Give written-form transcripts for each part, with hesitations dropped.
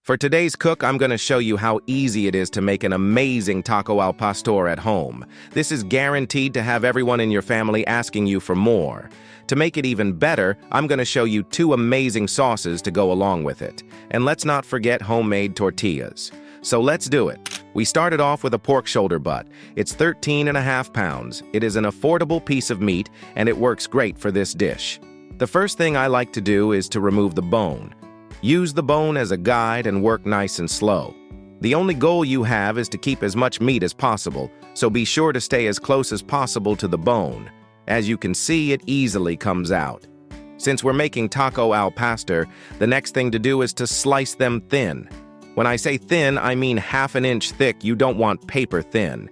For today's cook, I'm going to show you how easy it is to make an amazing taco al pastor at home. This is guaranteed to have everyone in your family asking you for more. To make it even better, I'm going to show you 2 amazing sauces to go along with it. And let's not forget homemade tortillas. So let's do it. We started off with a pork shoulder butt. It's 13.5 pounds. It is an affordable piece of meat, and it works great for this dish. The first thing I like to do is to remove the bone. Use the bone as a guide and work nice and slow. The only goal you have is to keep as much meat as possible, so be sure to stay as close as possible to the bone. As you can see, it easily comes out. Since we're making taco al pastor, the next thing to do is to slice them thin. When I say thin, I mean half an inch thick. You don't want paper thin.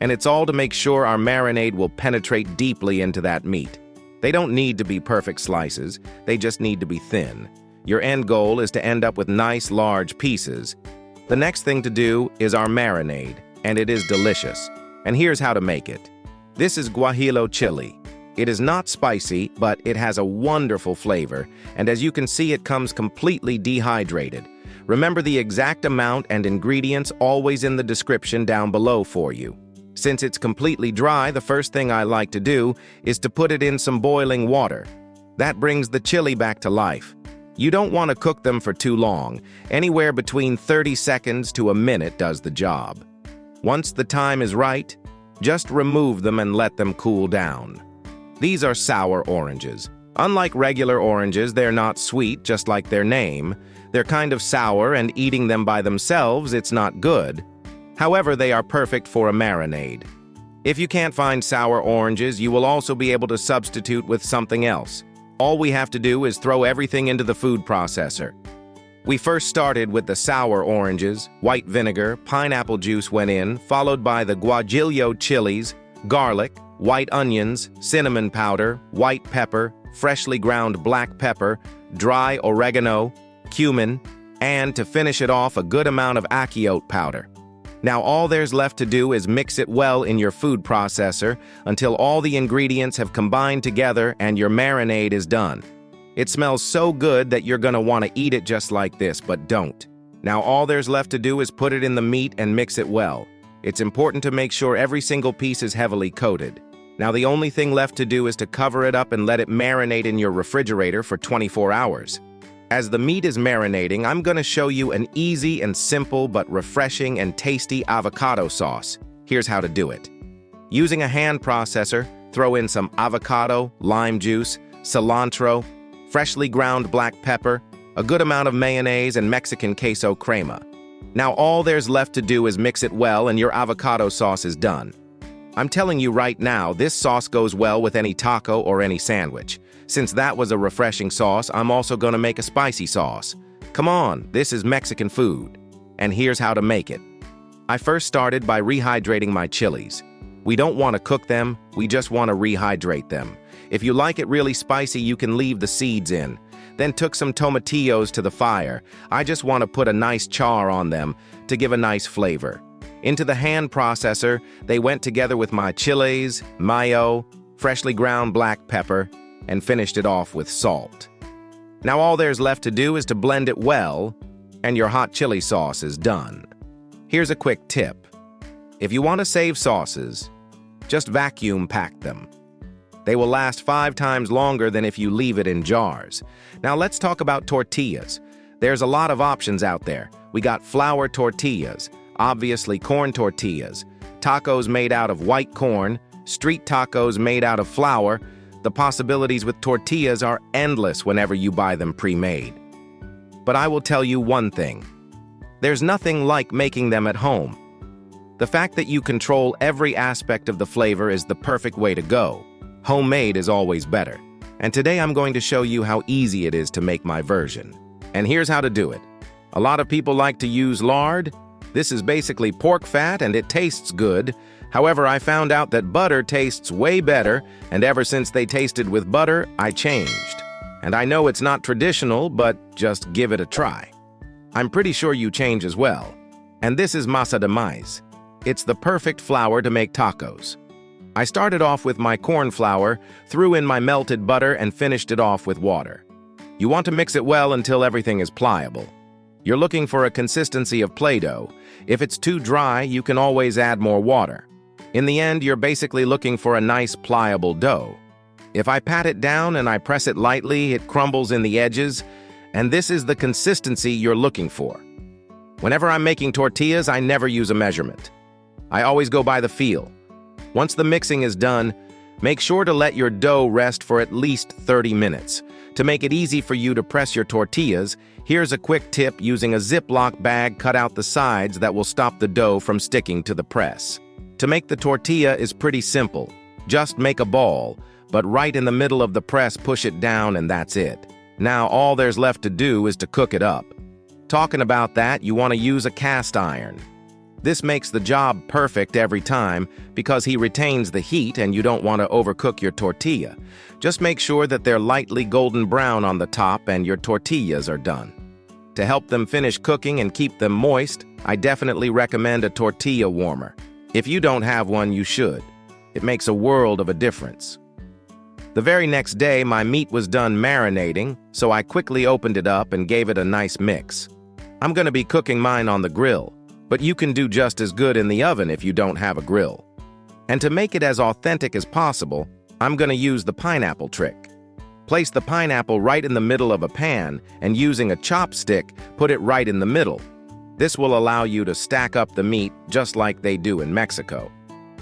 And it's all to make sure our marinade will penetrate deeply into that meat. They don't need to be perfect slices, they just need to be thin. Your end goal is to end up with nice, large pieces. The next thing to do is our marinade, and it is delicious. And here's how to make it. This is guajillo chili. It is not spicy, but it has a wonderful flavor, and as you can see, it comes completely dehydrated. Remember the exact amount and ingredients always in the description down below for you. Since it's completely dry, the first thing I like to do is to put it in some boiling water. That brings the chili back to life. You don't want to cook them for too long. Anywhere between 30 seconds to a minute does the job. Once the time is right, just remove them and let them cool down. These are sour oranges. Unlike regular oranges, they're not sweet, just like their name. They're kind of sour, and eating them by themselves, it's not good. However, they are perfect for a marinade. If you can't find sour oranges, you will also be able to substitute with something else. All we have to do is throw everything into the food processor. We first started with the sour oranges, white vinegar, pineapple juice went in, followed by the guajillo chilies, garlic, white onions, cinnamon powder, white pepper, freshly ground black pepper, dry oregano, cumin, and to finish it off, a good amount of achiote powder. Now all there's left to do is mix it well in your food processor until all the ingredients have combined together and your marinade is done. It smells so good that you're going to want to eat it just like this, but don't. Now all there's left to do is put it in the meat and mix it well. It's important to make sure every single piece is heavily coated. Now the only thing left to do is to cover it up and let it marinate in your refrigerator for 24 hours. As the meat is marinating, I'm going to show you an easy and simple but refreshing and tasty avocado sauce. Here's how to do it. Using a hand processor, throw in some avocado, lime juice, cilantro, freshly ground black pepper, a good amount of mayonnaise, and Mexican queso crema. Now all there's left to do is mix it well and your avocado sauce is done. I'm telling you right now, this sauce goes well with any taco or any sandwich. Since that was a refreshing sauce, I'm also going to make a spicy sauce. Come on, this is Mexican food. And here's how to make it. I first started by rehydrating my chilies. We don't want to cook them, we just want to rehydrate them. If you like it really spicy, you can leave the seeds in. Then took some tomatillos to the fire. I just want to put a nice char on them to give a nice flavor. Into the hand processor, they went together with my chiles, mayo, freshly ground black pepper, and finished it off with salt. Now all there's left to do is to blend it well, and your hot chili sauce is done. Here's a quick tip. If you want to save sauces, just vacuum pack them. They will last 5 times longer than if you leave it in jars. Now let's talk about tortillas. There's a lot of options out there. We got flour tortillas, obviously corn tortillas, tacos made out of white corn, street tacos made out of flour. The possibilities with tortillas are endless whenever you buy them pre-made. But I will tell you one thing. There's nothing like making them at home. The fact that you control every aspect of the flavor is the perfect way to go. Homemade is always better. And today I'm going to show you how easy it is to make my version. And here's how to do it. A lot of people like to use lard. This is basically pork fat and it tastes good. However, I found out that butter tastes way better, and ever since they tasted with butter, I changed. And I know it's not traditional, but just give it a try. I'm pretty sure you change as well. And this is masa de maíz. It's the perfect flour to make tacos. I started off with my corn flour, threw in my melted butter, and finished it off with water. You want to mix it well until everything is pliable. You're looking for a consistency of Play-Doh. If it's too dry, you can always add more water. In the end, you're basically looking for a nice, pliable dough. If I pat it down and I press it lightly, it crumbles in the edges, and this is the consistency you're looking for. Whenever I'm making tortillas, I never use a measurement. I always go by the feel. Once the mixing is done, make sure to let your dough rest for at least 30 minutes. To make it easy for you to press your tortillas, here's a quick tip using a Ziploc bag. Cut out the sides that will stop the dough from sticking to the press. To make the tortilla is pretty simple. Just make a ball, but right in the middle of the press, push it down, and that's it. Now all there's left to do is to cook it up. Talking about that, you want to use a cast iron. This makes the job perfect every time because he retains the heat and you don't want to overcook your tortilla. Just make sure that they're lightly golden brown on the top and your tortillas are done. To help them finish cooking and keep them moist, I definitely recommend a tortilla warmer. If you don't have one, you should. It makes a world of a difference. The very next day, my meat was done marinating, so I quickly opened it up and gave it a nice mix. I'm going to be cooking mine on the grill, but you can do just as good in the oven if you don't have a grill. And to make it as authentic as possible, I'm going to use the pineapple trick. Place the pineapple right in the middle of a pan and using a chopstick, put it right in the middle. This will allow you to stack up the meat just like they do in Mexico.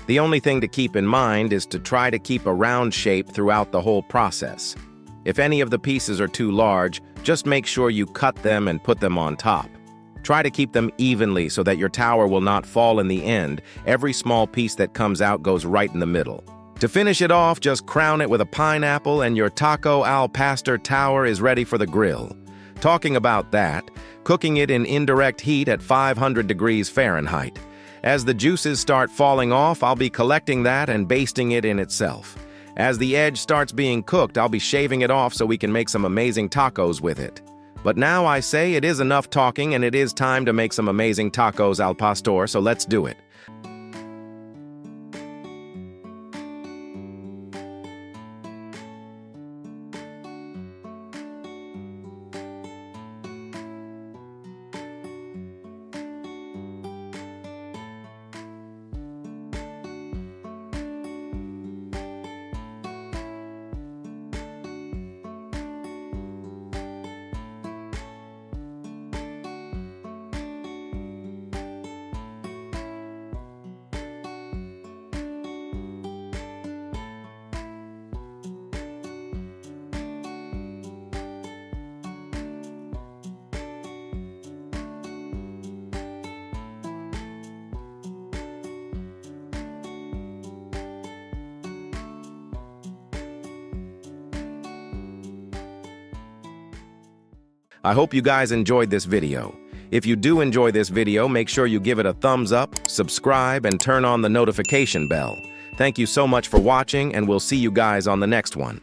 The only thing to keep in mind is to try to keep a round shape throughout the whole process. If any of the pieces are too large, just make sure you cut them and put them on top. Try to keep them evenly so that your tower will not fall in the end. Every small piece that comes out goes right in the middle. To finish it off, just crown it with a pineapple and your taco al pastor tower is ready for the grill. Talking about that, cooking it in indirect heat at 500 degrees Fahrenheit. As the juices start falling off, I'll be collecting that and basting it in itself. As the edge starts being cooked, I'll be shaving it off so we can make some amazing tacos with it. But now I say it is enough talking and it is time to make some amazing tacos al pastor, so let's do it. I hope you guys enjoyed this video. If you do enjoy this video, make sure you give it a thumbs up, subscribe, and turn on the notification bell. Thank you so much for watching, and we'll see you guys on the next one.